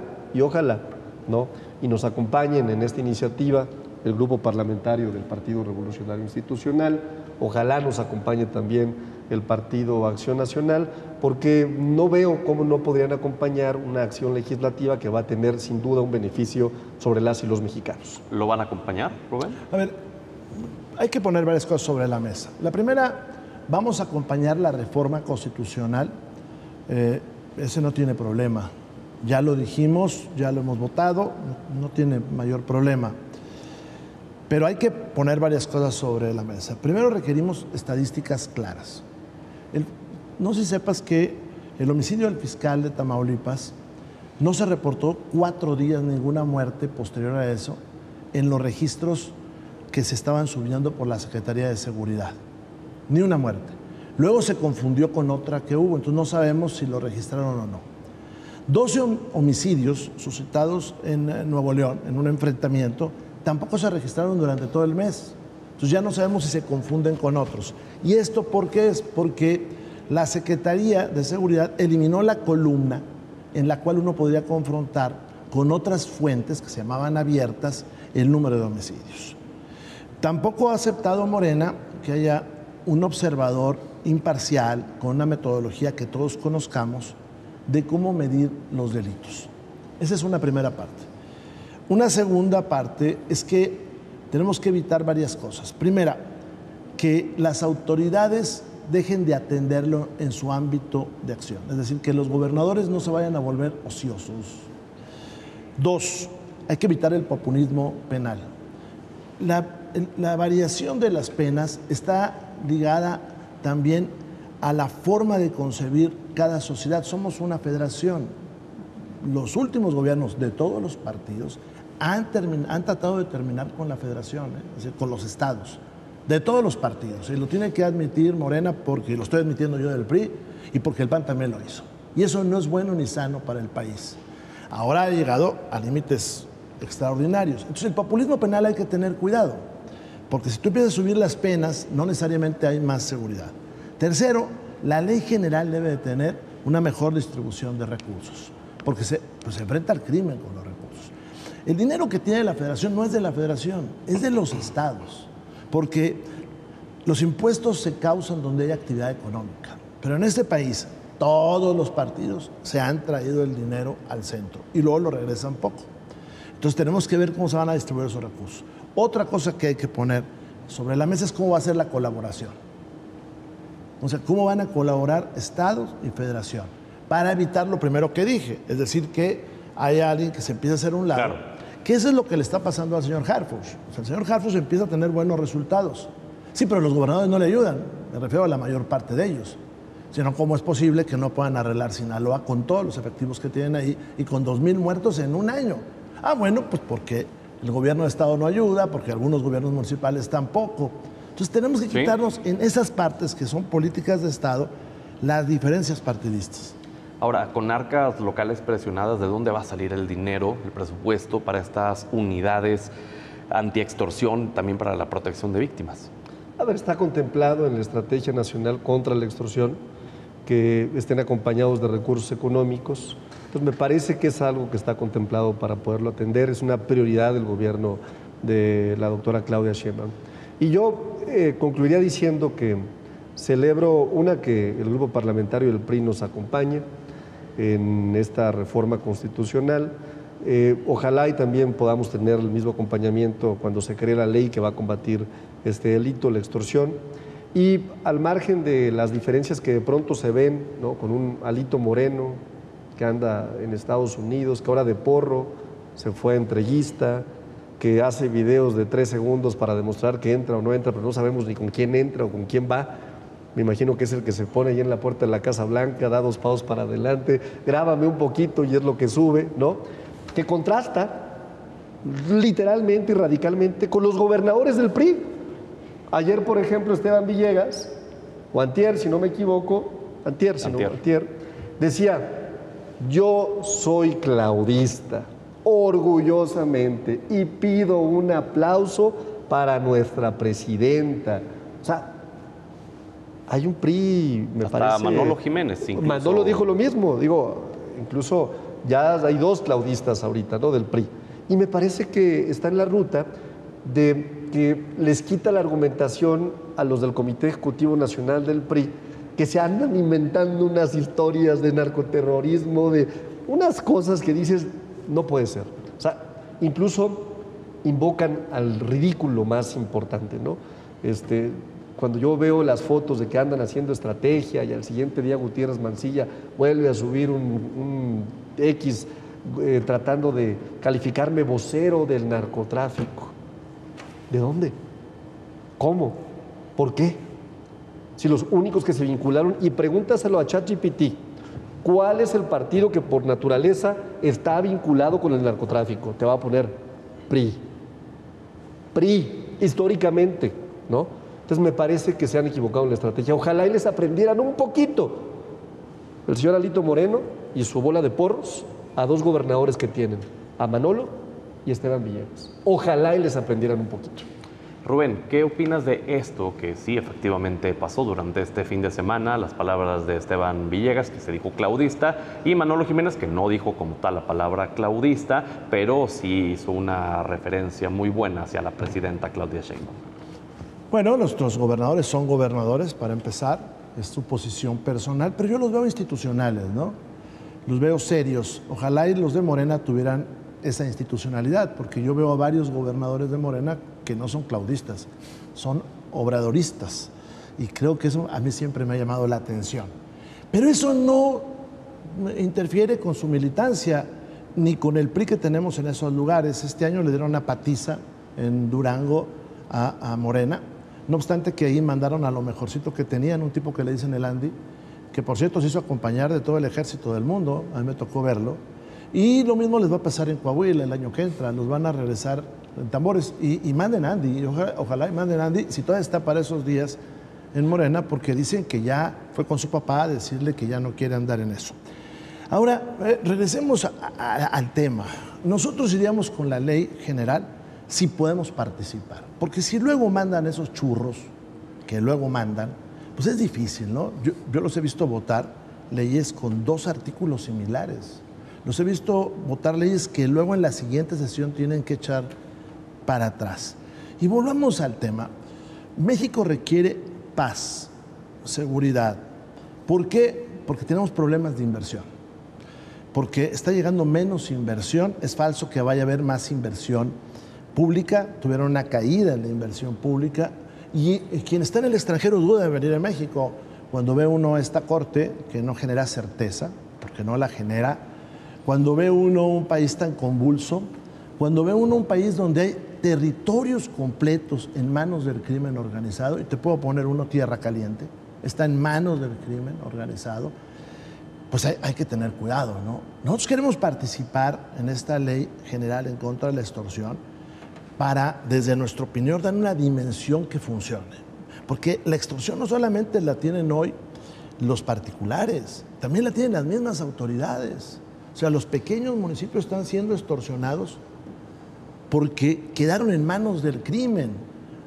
¿no? Y nos acompañen en esta iniciativa el grupo parlamentario del Partido Revolucionario Institucional, ojalá nos acompañe también el Partido Acción Nacional, porque no veo cómo no podrían acompañar una acción legislativa que va a tener sin duda un beneficio sobre las y los mexicanos. ¿Lo van a acompañar, Rubén? A ver, hay que poner varias cosas sobre la mesa. La primera, vamos a acompañar la reforma constitucional. Ese no tiene problema. Ya lo dijimos, ya lo hemos votado, no tiene mayor problema. Pero hay que poner varias cosas sobre la mesa. Primero requerimos estadísticas claras. No sé si sepas que el homicidio del fiscal de Tamaulipas no se reportó 4 días ninguna muerte posterior a eso en los registros que se estaban subiendo por la Secretaría de Seguridad. Ni una muerte. Luego se confundió con otra que hubo, entonces no sabemos si lo registraron o no. 12 homicidios suscitados en Nuevo León, en un enfrentamiento, tampoco se registraron durante todo el mes. Entonces ya no sabemos si se confunden con otros. ¿Y esto por qué es? Porque la Secretaría de Seguridad eliminó la columna en la cual uno podría confrontar con otras fuentes que se llamaban abiertas el número de homicidios. Tampoco ha aceptado Morena que haya un observador imparcial con una metodología que todos conozcamos de cómo medir los delitos. Esa es una primera parte. Una segunda parte es que tenemos que evitar varias cosas. Primera, que las autoridades dejen de atenderlo en su ámbito de acción. Es decir, que los gobernadores no se vayan a volver ociosos. 2, hay que evitar el populismo penal. La variación de las penas está ligada también a la forma de concebir cada sociedad. Somos una federación. Los últimos gobiernos de todos los partidos han tratado de terminar con la federación, es decir, con los estados, de todos los partidos. Y lo tiene que admitir Morena, porque lo estoy admitiendo yo del PRI y porque el PAN también lo hizo. Y eso no es bueno ni sano para el país. Ahora ha llegado a límites extraordinarios. Entonces el populismo penal hay que tener cuidado, porque si tú empiezas a subir las penas, no necesariamente hay más seguridad. Tercero, la ley general debe de tener una mejor distribución de recursos, porque se enfrenta al crimen con los recursos. El dinero que tiene la federación no es de la federación, es de los estados, porque los impuestos se causan donde hay actividad económica. Pero en este país, todos los partidos se han traído el dinero al centro y luego lo regresan poco. Entonces tenemos que ver cómo se van a distribuir esos recursos. Otra cosa que hay que poner sobre la mesa es cómo va a ser la colaboración. O sea, cómo van a colaborar estados y federación para evitar lo primero que dije, es decir, que haya alguien que se empiece a hacer un lado. Claro. Que eso es lo que le está pasando al señor Harfuch. O sea, el señor Harfuch empieza a tener buenos resultados. Sí, pero los gobernadores no le ayudan, me refiero a la mayor parte de ellos. Sino cómo es posible que no puedan arreglar Sinaloa con todos los efectivos que tienen ahí y con 2,000 muertos en un año. Ah, bueno, pues porque el gobierno de estado no ayuda, porque algunos gobiernos municipales tampoco. Entonces tenemos que quitarnos en esas partes que son políticas de estado las diferencias partidistas. Ahora, con arcas locales presionadas, ¿de dónde va a salir el dinero, el presupuesto para estas unidades antiextorsión, también para la protección de víctimas? A ver, está contemplado en la Estrategia Nacional contra la Extorsión que estén acompañados de recursos económicos. Entonces me parece que es algo que está contemplado para poderlo atender. Es una prioridad del gobierno de la doctora Claudia Sheinbaum. Y yo concluiría diciendo que celebro, que el grupo parlamentario del PRI nos acompañe en esta reforma constitucional. Ojalá y también podamos tener el mismo acompañamiento cuando se cree la ley que va a combatir este delito, la extorsión. Y al margen de las diferencias que de pronto se ven, ¿no?, con un Alito Moreno que anda en Estados Unidos, que ahora de porro se fue entreguista, que hace videos de 3 segundos para demostrar que entra o no entra, pero no sabemos ni con quién entra o con quién va. Me imagino que es el que se pone ahí en la puerta de la Casa Blanca, da 2 pasos para adelante, grábame un poquito y es lo que sube, ¿no? Que contrasta literalmente y radicalmente con los gobernadores del PRI. Ayer, por ejemplo, Esteban Villegas, o antier, si no me equivoco, antier, decía, yo soy claudista, orgullosamente, y pido un aplauso para nuestra presidenta. O sea, hay un PRI, me Hasta parece... Manolo Jiménez, incluso. Manolo dijo lo mismo, digo, incluso ya hay 2 claudistas ahorita, ¿no?, del PRI. Y me parece que está en la ruta de que les quita la argumentación a los del Comité Ejecutivo Nacional del PRI, que se andan inventando unas historias de narcoterrorismo, de unas cosas que dices, no puede ser. O sea, incluso invocan al ridículo más importante, ¿no? Cuando yo veo las fotos de que andan haciendo estrategia y al siguiente día Gutiérrez Mancilla vuelve a subir un X tratando de calificarme vocero del narcotráfico. ¿De dónde? ¿Cómo? ¿Por qué? Si los únicos que se vincularon, y pregúntaselo a ChatGPT, ¿cuál es el partido que por naturaleza está vinculado con el narcotráfico? Te va a poner PRI. PRI, históricamente, ¿no? Entonces me parece que se han equivocado en la estrategia. Ojalá y les aprendieran un poquito. El señor Alito Moreno y su bola de porros a 2 gobernadores que tienen, a Manolo y Esteban Villegas. Ojalá y les aprendieran un poquito. Rubén, ¿qué opinas de esto que sí efectivamente pasó durante este fin de semana? Las palabras de Esteban Villegas, que se dijo claudista, y Manolo Jiménez, que no dijo como tal la palabra claudista, pero sí hizo una referencia muy buena hacia la presidenta Claudia Sheinbaum. Bueno, nuestros gobernadores son gobernadores, para empezar, es su posición personal, pero yo los veo institucionales, ¿no? Los veo serios. Ojalá y los de Morena tuvieran esa institucionalidad, porque yo veo a varios gobernadores de Morena que no son claudistas, son obradoristas, y creo que eso a mí siempre me ha llamado la atención. Pero eso no interfiere con su militancia, ni con el PRI que tenemos en esos lugares. Este año le dieron una patiza en Durango a Morena, no obstante que ahí mandaron a lo mejorcito que tenían, un tipo que le dicen el Andy, que por cierto se hizo acompañar de todo el ejército del mundo, a mí me tocó verlo, y lo mismo les va a pasar en Coahuila el año que entra, los van a regresar en tambores, y manden a Andy, ojalá y manden a Andy, si todavía está para esos días en Morena, porque dicen que ya fue con su papá a decirle que ya no quiere andar en eso. Ahora, regresemos al tema. Nosotros iríamos con la ley general si podemos participar, porque si luego mandan esos churros, que luego mandan, pues es difícil, ¿no? Yo los he visto votar leyes con 2 artículos similares. Los he visto votar leyes que luego en la siguiente sesión tienen que echar para atrás. Y volvamos al tema. México requiere paz, seguridad. ¿Por qué? Porque tenemos problemas de inversión. Porque está llegando menos inversión. Es falso que vaya a haber más inversión pública. Tuvieron una caída en la inversión pública. Y quien está en el extranjero duda de venir a México. Cuando ve uno esta corte que no genera certeza, porque no la genera, cuando ve uno un país tan convulso, cuando ve uno un país donde hay territorios completos en manos del crimen organizado, y te puedo poner uno Tierra Caliente, está en manos del crimen organizado, pues hay que tener cuidado, ¿no? Nosotros queremos participar en esta ley general en contra de la extorsión para, desde nuestra opinión, dar una dimensión que funcione. Porque la extorsión no solamente la tienen hoy los particulares, también la tienen las mismas autoridades. O sea, los pequeños municipios están siendo extorsionados porque quedaron en manos del crimen,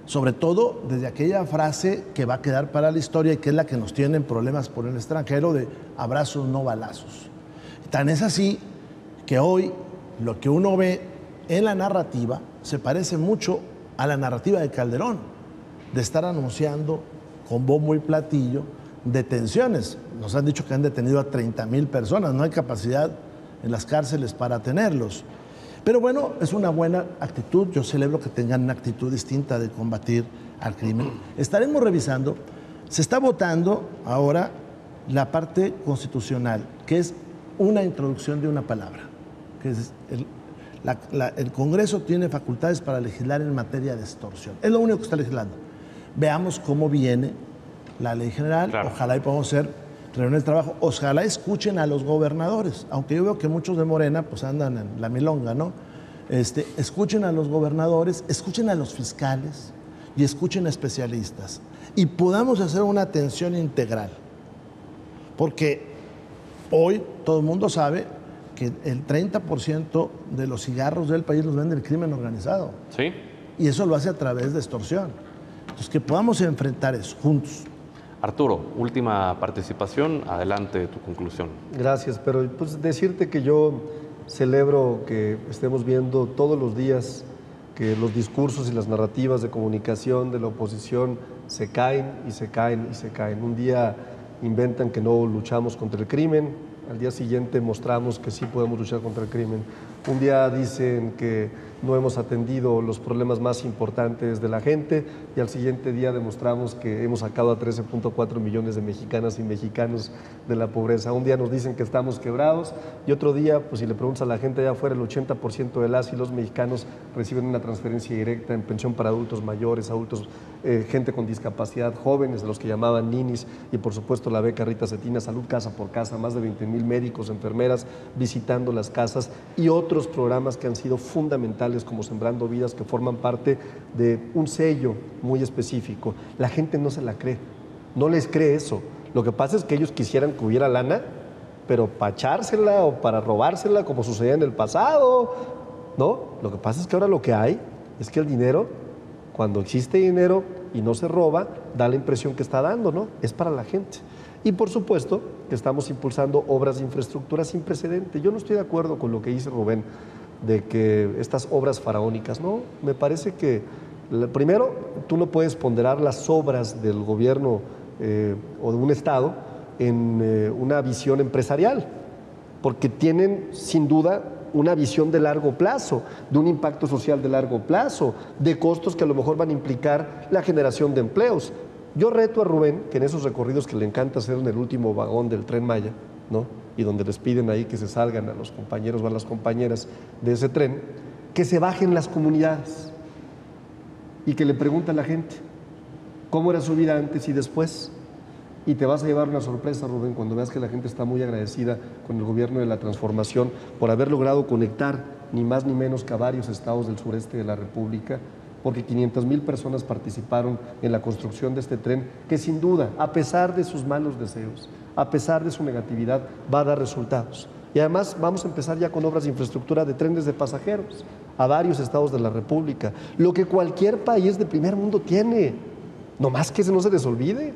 sobre todo desde aquella frase que va a quedar para la historia y que es la que nos tienen problemas por el extranjero de abrazos no balazos. Tan es así que hoy lo que uno ve en la narrativa se parece mucho a la narrativa de Calderón, de estar anunciando con bombo y platillo detenciones. Nos han dicho que han detenido a 30,000 personas, no hay capacidad en las cárceles para tenerlos. Pero bueno, es una buena actitud, yo celebro que tengan una actitud distinta de combatir al crimen. Estaremos revisando, se está votando ahora la parte constitucional, que es una introducción de una palabra, que es El Congreso tiene facultades para legislar en materia de extorsión. Es lo único que está legislando. Veamos cómo viene la ley general. Claro. Ojalá y podamos hacer reuniones de trabajo. Ojalá escuchen a los gobernadores, aunque yo veo que muchos de Morena pues andan en la milonga, ¿no? Escuchen a los gobernadores, escuchen a los fiscales y escuchen a especialistas. Y podamos hacer una atención integral. Porque hoy todo el mundo sabe que el 30% de los cigarros del país los vende el crimen organizado. Sí. Y eso lo hace a través de extorsión. Entonces, que podamos enfrentar eso juntos. Arturo, última participación, adelante tu conclusión. Gracias, pero pues decirte que yo celebro que estemos viendo todos los días que los discursos y las narrativas de comunicación de la oposición se caen y se caen y se caen. Un día inventan que no luchamos contra el crimen, al día siguiente mostramos que sí podemos luchar contra el crimen. Un día dicen que no hemos atendido los problemas más importantes de la gente y al siguiente día demostramos que hemos sacado a 13.4 millones de mexicanas y mexicanos de la pobreza. Un día nos dicen que estamos quebrados y otro día, pues si le preguntas a la gente allá afuera, el 80% de las y los mexicanos reciben una transferencia directa en pensión para adultos mayores, adultos, gente con discapacidad, jóvenes, de los que llamaban ninis, y por supuesto la beca Rita Cetina, salud casa por casa, más de 20,000 médicos, enfermeras visitando las casas y otros programas que han sido fundamentales como Sembrando Vidas, que forman parte de un sello muy específico. La gente no se la cree, no les cree eso. Lo que pasa es que ellos quisieran que hubiera lana, pero para echársela o para robársela como sucedía en el pasado, ¿no? Lo que pasa es que ahora lo que hay es que el dinero, cuando existe dinero y no se roba, da la impresión que está dando, ¿no? Es para la gente. Y por supuesto que estamos impulsando obras de infraestructura sin precedente. Yo no estoy de acuerdo con lo que dice Rubén, de que estas obras faraónicas, no, me parece que primero tú no puedes ponderar las obras del gobierno o de un estado en una visión empresarial, porque tienen sin duda una visión de largo plazo, de un impacto social de largo plazo, de costos que a lo mejor van a implicar la generación de empleos. Yo reto a Rubén que en esos recorridos que le encanta hacer en el último vagón del Tren Maya, ¿no? Y donde les piden ahí que se salgan a los compañeros o a las compañeras de ese tren, que se bajen las comunidades y que le pregunten a la gente cómo era su vida antes y después. Y te vas a llevar una sorpresa, Rubén, cuando veas que la gente está muy agradecida con el gobierno de la transformación por haber logrado conectar ni más ni menos que a varios estados del sureste de la República, porque 500,000 personas participaron en la construcción de este tren, que sin duda, a pesar de sus malos deseos, a pesar de su negatividad, va a dar resultados. Y además vamos a empezar ya con obras de infraestructura de trenes de pasajeros a varios estados de la República, lo que cualquier país de primer mundo tiene, nomás que no se les olvide,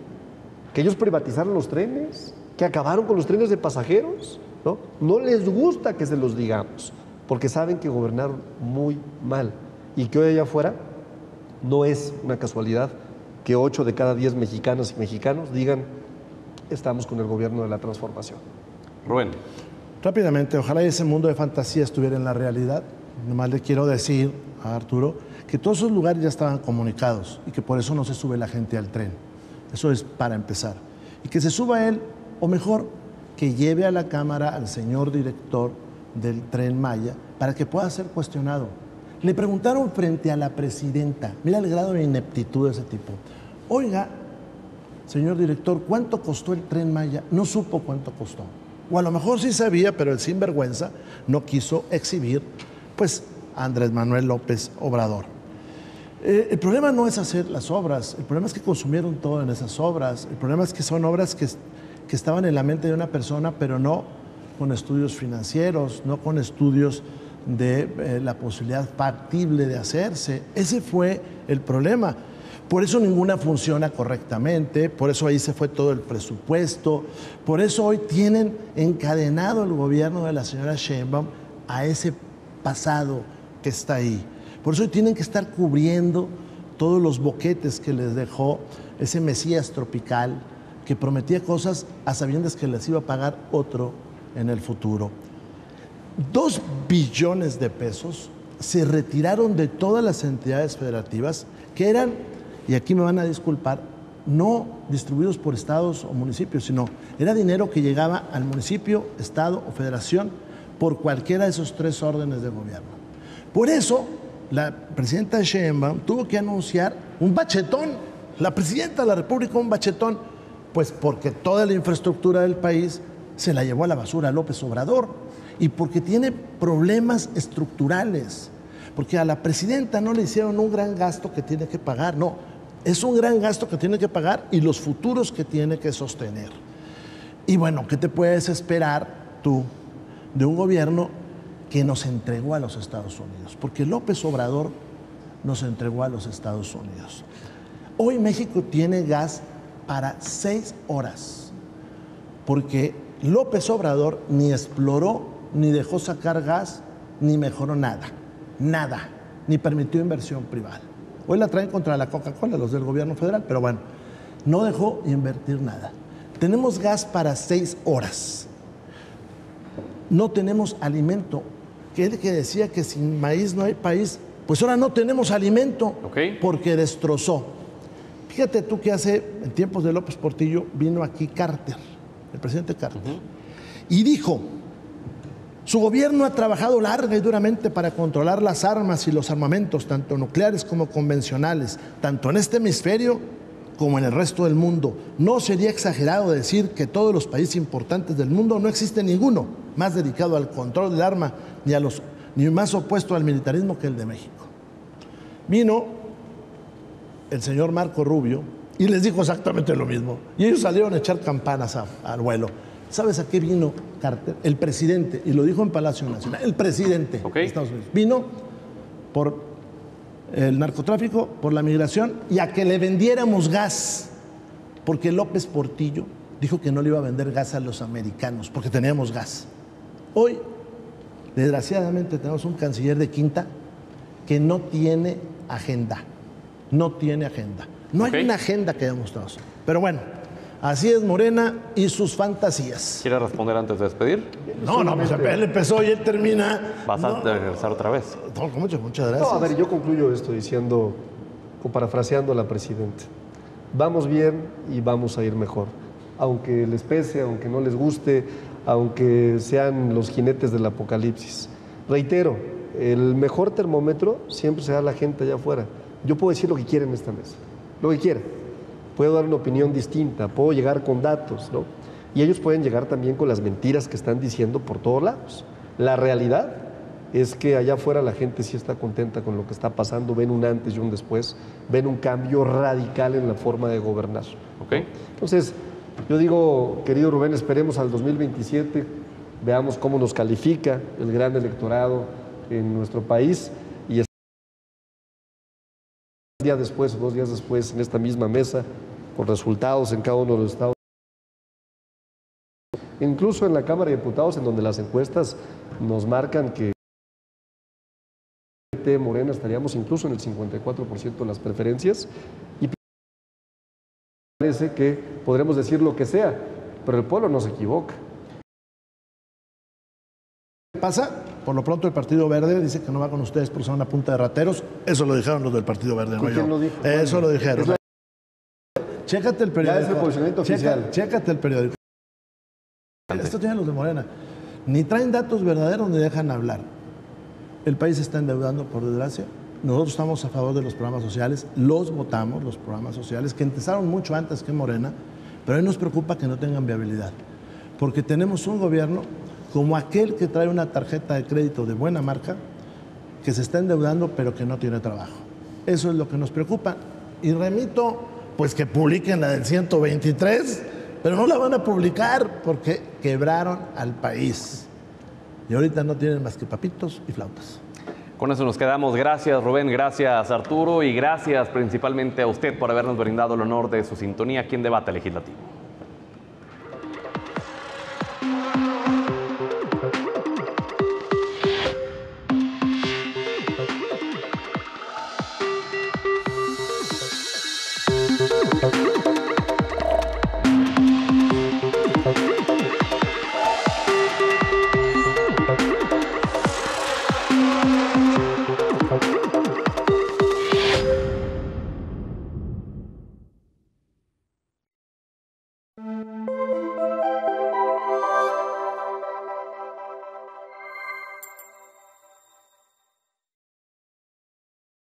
que ellos privatizaron los trenes, que acabaron con los trenes de pasajeros, ¿no? No les gusta que se los digamos, porque saben que gobernaron muy mal y que hoy allá afuera no es una casualidad que 8 de cada 10 mexicanas y mexicanos digan estamos con el gobierno de la transformación. Rubén. Rápidamente, ojalá ese mundo de fantasía estuviera en la realidad. Nomás le quiero decir a Arturo que todos esos lugares ya estaban comunicados y que por eso no se sube la gente al tren. Eso es para empezar. Y que se suba él, o mejor, que lleve a la Cámara al señor director del Tren Maya para que pueda ser cuestionado. Le preguntaron frente a la presidenta, mira el grado de ineptitud de ese tipo. Oiga, señor director, ¿cuánto costó el Tren Maya? No supo cuánto costó. O a lo mejor sí sabía, pero el sinvergüenza no quiso exhibir, pues, a Andrés Manuel López Obrador. El problema no es hacer las obras, el problema es que consumieron todo en esas obras, el problema es que son obras que estaban en la mente de una persona, pero no con estudios financieros, no con estudios de la posibilidad factible de hacerse. Ese fue el problema. Por eso ninguna funciona correctamente, por eso ahí se fue todo el presupuesto, por eso hoy tienen encadenado el gobierno de la señora Sheinbaum a ese pasado que está ahí. Por eso hoy tienen que estar cubriendo todos los boquetes que les dejó ese Mesías tropical que prometía cosas a sabiendas que les iba a pagar otro en el futuro. 2 billones de pesos se retiraron de todas las entidades federativas que eran, y aquí me van a disculpar, no distribuidos por estados o municipios, sino era dinero que llegaba al municipio, estado o federación por cualquiera de esos 3 órdenes de gobierno. Por eso, la presidenta Sheinbaum tuvo que anunciar un bachetón. La presidenta de la República, un bachetón. Pues porque toda la infraestructura del país se la llevó a la basura López Obrador. Y porque tiene problemas estructurales. Porque a la presidenta no le hicieron un gran gasto que tiene que pagar. No, es un gran gasto que tiene que pagar y los futuros que tiene que sostener. Y bueno, ¿qué te puedes esperar tú de un gobierno que nos entregó a los Estados Unidos? Porque López Obrador nos entregó a los Estados Unidos. Hoy México tiene gas para 6 horas, porque López Obrador ni exploró, ni dejó sacar gas, ni mejoró nada, nada, ni permitió inversión privada. Hoy la traen contra la Coca-Cola, los del gobierno federal, pero bueno, no dejó invertir nada. Tenemos gas para 6 horas. No tenemos alimento. Que él que decía que sin maíz no hay país, pues ahora no tenemos alimento, porque destrozó. Fíjate tú que en tiempos de López Portillo, vino aquí Carter, el presidente Carter, y dijo, su gobierno ha trabajado larga y duramente para controlar las armas y los armamentos, tanto nucleares como convencionales, tanto en este hemisferio como en el resto del mundo. No sería exagerado decir que todos los países importantes del mundo no existe ninguno más dedicado al control del arma ni más opuesto al militarismo que el de México. Vino el señor Marco Rubio y les dijo exactamente lo mismo. Y ellos salieron a echar campanas al vuelo. ¿Sabes a qué vino Carter? El presidente, y lo dijo en Palacio Nacional, el presidente de Estados Unidos. Vino por el narcotráfico, por la migración y a que le vendiéramos gas. Porque López Portillo dijo que no le iba a vender gas a los americanos, porque teníamos gas. Hoy, desgraciadamente, tenemos un canciller de quinta que no tiene agenda. No tiene agenda. No hay una agenda que hayamos mostrado. Pero bueno, así es Morena y sus fantasías. ¿Quiere responder antes de despedir? No, pues él empezó y él termina. ¿Vas a regresar otra vez? No, muchas gracias. No, a ver, yo concluyo esto diciendo, o parafraseando a la presidenta. Vamos bien y vamos a ir mejor. Aunque les pese, aunque no les guste, aunque sean los jinetes del apocalipsis. Reitero, el mejor termómetro siempre será la gente allá afuera. Yo puedo decir lo que quiera en esta mesa, lo que quiera. Puedo dar una opinión distinta, puedo llegar con datos, ¿no? Y ellos pueden llegar también con las mentiras que están diciendo por todos lados. La realidad es que allá afuera la gente sí está contenta con lo que está pasando, ven un antes y un después, ven un cambio radical en la forma de gobernar. Entonces, yo digo, querido Rubén, esperemos al 2027, veamos cómo nos califica el gran electorado en nuestro país y día después, 2 días después, en esta misma mesa, con resultados en cada uno de los estados. Incluso en la Cámara de Diputados, en donde las encuestas nos marcan que Morena estaríamos incluso en el 54% de las preferencias, y parece que podremos decir lo que sea, pero el pueblo no se equivoca. ¿Qué pasa? Por lo pronto el Partido Verde dice que no va con ustedes porque son una punta de rateros. Eso lo dijeron los del Partido Verde, no yo. ¿Quién lo dijo? Eso lo dijeron. Chécate el periódico. Ya es el posicionamiento oficial. Chécate el periódico. Esto tienen los de Morena. Ni traen datos verdaderos ni dejan hablar. El país se está endeudando, por desgracia. Nosotros estamos a favor de los programas sociales. Los votamos, los programas sociales, que empezaron mucho antes que Morena. Pero a mí nos preocupa que no tengan viabilidad. Porque tenemos un gobierno como aquel que trae una tarjeta de crédito de buena marca, que se está endeudando pero que no tiene trabajo. Eso es lo que nos preocupa. Y remito, pues que publiquen la del 123, pero no la van a publicar porque quebraron al país. Y ahorita no tienen más que papitos y flautas. Con eso nos quedamos. Gracias, Rubén. Gracias, Arturo. Y gracias principalmente a usted por habernos brindado el honor de su sintonía aquí en Debate Legislativo.